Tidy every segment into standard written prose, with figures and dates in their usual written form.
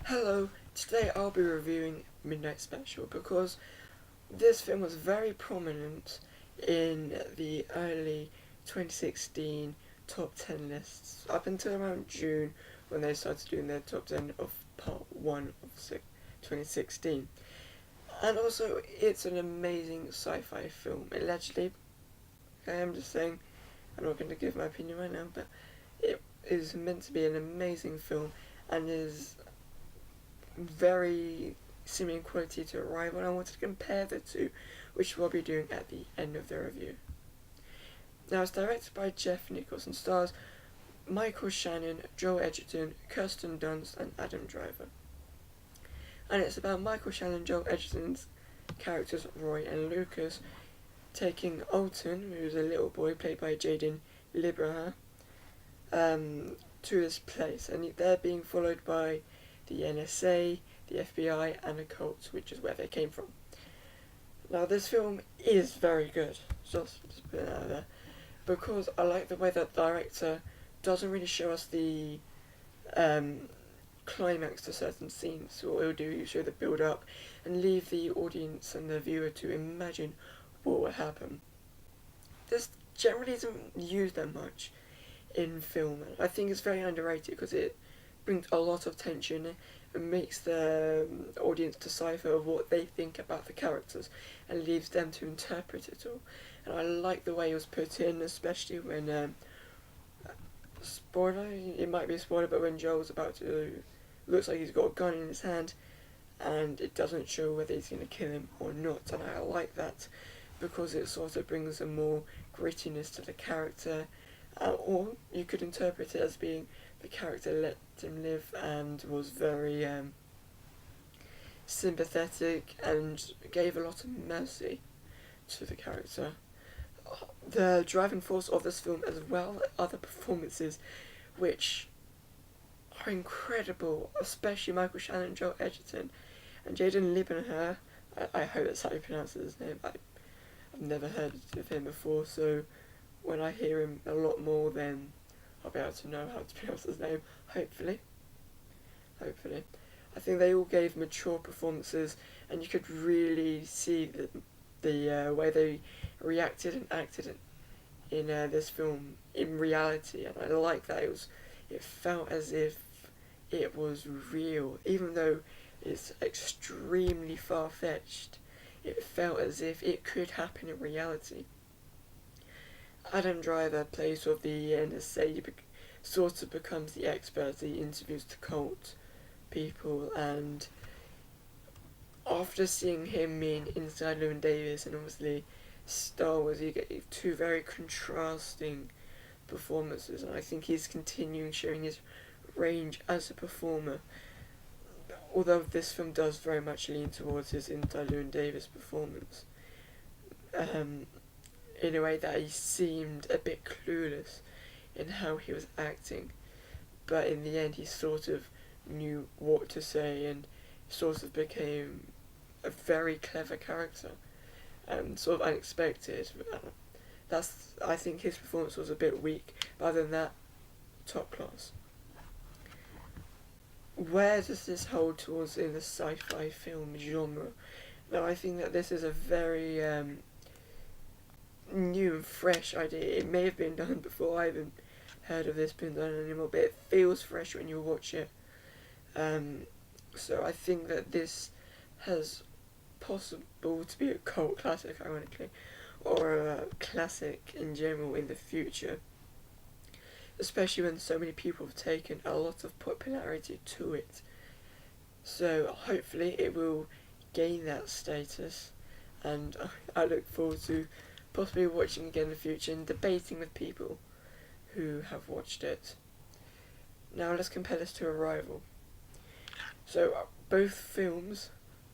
Hello, today I'll be reviewing Midnight Special because this film was very prominent in the early 2016 top 10 lists up until around June when they started doing their top 10 of part 1 of 2016. And also, it's an amazing sci-fi film. Allegedly, okay, I'm just saying, I'm not going to give my opinion right now, but it is meant to be an amazing film and is very similar in quality to Arrival, and I wanted to compare the two, which we'll be doing at the end of the review. Now, it's directed by Jeff Nichols and stars Michael Shannon, Joel Edgerton, Kirsten Dunst, and Adam Driver. And it's about Michael Shannon, Joel Edgerton's characters Roy and Lucas taking Alton, who's a little boy played by Jaden Libraha, to this place, and they're being followed by the NSA, the FBI, and a cult, which is where they came from. Now, this film is very good, just put it out there, because I like the way that the director doesn't really show us the climax to certain scenes. So what he'll do, you show the build up and leave the audience and the viewer to imagine what will happen. This generally isn't used that much in film. I think it's very underrated because it brings a lot of tension and makes the audience decipher what they think about the characters and leaves them to interpret it all. And I like the way it was put in, especially when spoiler, it might be a spoiler, but when Joel's about to, looks like he's got a gun in his hand and it doesn't show whether he's going to kill him or not, and I like that because it sort of brings a more grittiness to the character, or you could interpret it as being the character let him live and was very sympathetic and gave a lot of mercy to the character. The driving force of this film, as well as other performances, which are incredible, especially Michael Shannon, Joel Edgerton, and Jaden Libraha. I hope that's how you pronounce his name. I've never heard of him before, so when I hear him a lot more, then I'll be able to know how to pronounce his name, hopefully. I think they all gave mature performances, and you could really see the way they reacted and acted in this film in reality, and I like that it felt as if it was real, even though it's extremely far-fetched. It felt as if it could happen in reality. Adam Driver plays with the NSA, sort of becomes the expert. He interviews the cult people, and after seeing him in Inside Llewyn Davis and obviously Star Wars, you get two very contrasting performances, and I think he's continuing showing his range as a performer, although this film does very much lean towards his Inside Llewyn Davis performance, in a way that he seemed a bit clueless in how he was acting, but in the end he sort of knew what to say and sort of became a very clever character and sort of unexpected. I think his performance was a bit weak, but other than that, top class. Where does this hold towards in the sci-fi film genre? Now, I think that this is a very new and fresh idea. It may have been done before, I haven't heard of this being done anymore, but it feels fresh when you watch it. So I think that this has possible to be a cult classic, ironically, or a classic in general in the future, especially when so many people have taken a lot of popularity to it. So hopefully it will gain that status, and I look forward to possibly watching again in the future and debating with people who have watched it. Now let's compare this to Arrival. So both films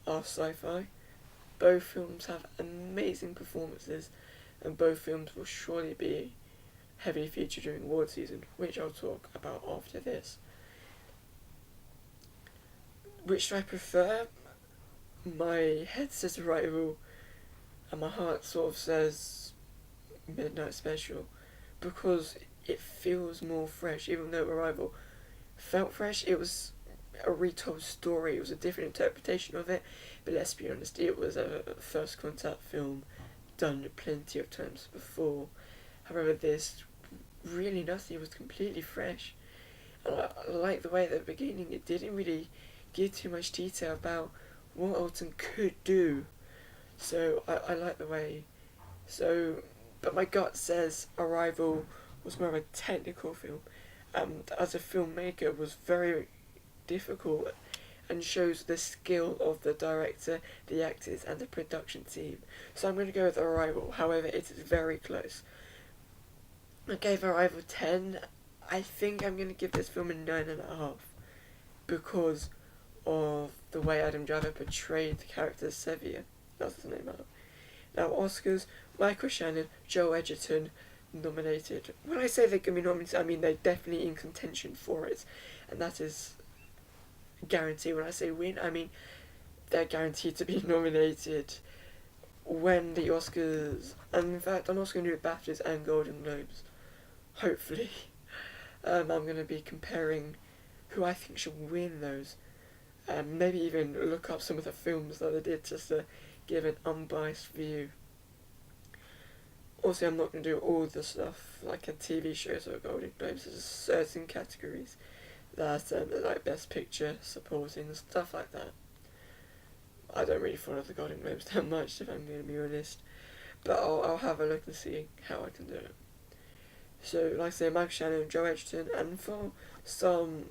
are sci-fi, both films have amazing performances, and both films will surely be heavily featured during award season, which I'll talk about after this. Which do I prefer? My head says Arrival, and my heart sort of says Midnight Special, because it feels more fresh. Even though Arrival felt fresh, it was a retold story. It was a different interpretation of it, but let's be honest, it was a first contact film done plenty of times before. However, this really nothing. It was completely fresh. And I like the way at the beginning it didn't really give too much detail about what Alton could do. So I like the way. So, but my gut says Arrival was more of a technical film, and as a filmmaker was very difficult, and shows the skill of the director, the actors, and the production team. So I'm going to go with Arrival. However, it is very close. I gave Arrival 10. I think I'm going to give this film a 9.5 because of the way Adam Driver portrayed the character Sevier. That's his name. Now, Oscars, Michael Shannon, Joe Edgerton nominated. When I say they're going to be nominated, I mean they're definitely in contention for it. And that is guaranteed. When I say win, I mean they're guaranteed to be nominated when the Oscars, and in fact I'm also going to do BAFTAs and Golden Globes. Hopefully. I'm going to be comparing who I think should win those. Maybe even look up some of the films that I did just to give an unbiased view. Also, I'm not going to do all the stuff like a TV shows or Golden Globes. There's certain categories that like Best Picture, Supporting, stuff like that. I don't really follow the Golden Globes that much, if I'm going to be honest. But I'll have a look and see how I can do it. So, like I say, Michael Shannon, Joe Edgerton, and for some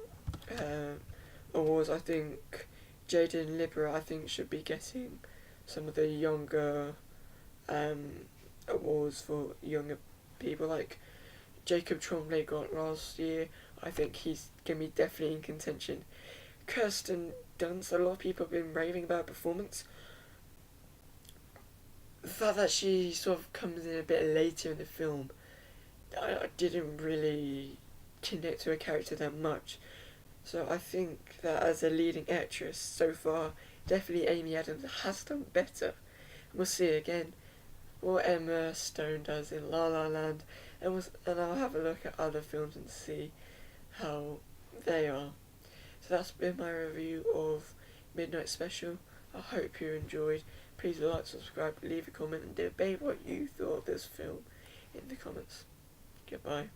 awards, I think Jaden Libera, I think, should be getting some of the younger awards for younger people, like Jacob Tremblay got last year. I think he's going to be definitely in contention. Kirsten Dunst, a lot of people have been raving about her performance. The fact that she sort of comes in a bit later in the film, I didn't really connect to her character that much. So I think that as a leading actress so far, definitely Amy Adams has done better. We'll see again what Emma Stone does in La La Land, and I'll have a look at other films and see how they are. So that's been my review of Midnight Special. I hope you enjoyed. Please like, subscribe, leave a comment, and debate what you thought of this film in the comments. Goodbye.